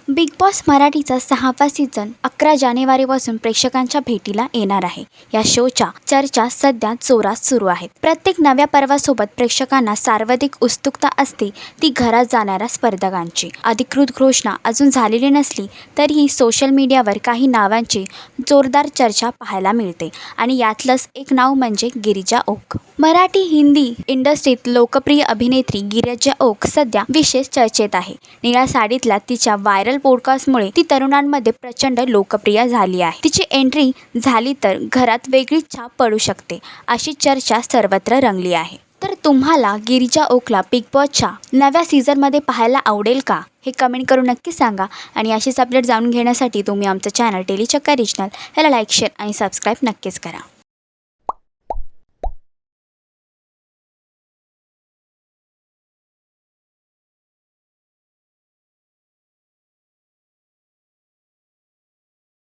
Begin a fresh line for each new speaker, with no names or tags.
Big boss मराठीचा 6वा season 11 जानेवारीपासून प्रेक्षकांच्या भेटीला येणार आहे. या शोच्या चर्चा सध्या जोरात सुरू आहेत. प्रत्येक नव्या पर्वासोबत प्रेक्षकांना सर्वाधिक उत्सुकता असते ती घरात जाणाऱ्या स्पर्धकांची. अधिकृत घोषणा अजून झालेली नसली तरीही सोशल मीडियावर काही नावांची जोरदार चर्चा पाहायला मिळते आणि यातलंच एक नाव म्हणजे गिरिजा ओक. मराठी हिंदी इंडस्ट्रीत लोकप्रिय अभिनेत्री गिरिजा ओक सध्या विशेष चर्चेत आहे. निळ्या साडीतल्या तिच्या व्हायरल पॉडकास्टमुळे ती तरुणांमध्ये प्रचंड लोकप्रिय झाली आहे. तिची एंट्री झाली तर घरात वेगळी छाप पडू शकते अशी चर्चा सर्वत्र रंगली आहे. तर तुम्हाला गिरिजा ओकला बिग बॉसच्या नव्या सीझनमध्ये पाहायला आवडेल का? हे कमेंट करून नक्की सांगा. आणि अशीच अपडेट जाणून घेण्यासाठी तुम्ही आमचं चॅनल डेली चक्कर रिजनल याला लाईक, शेअर आणि सबस्क्राईब नक्कीच करा.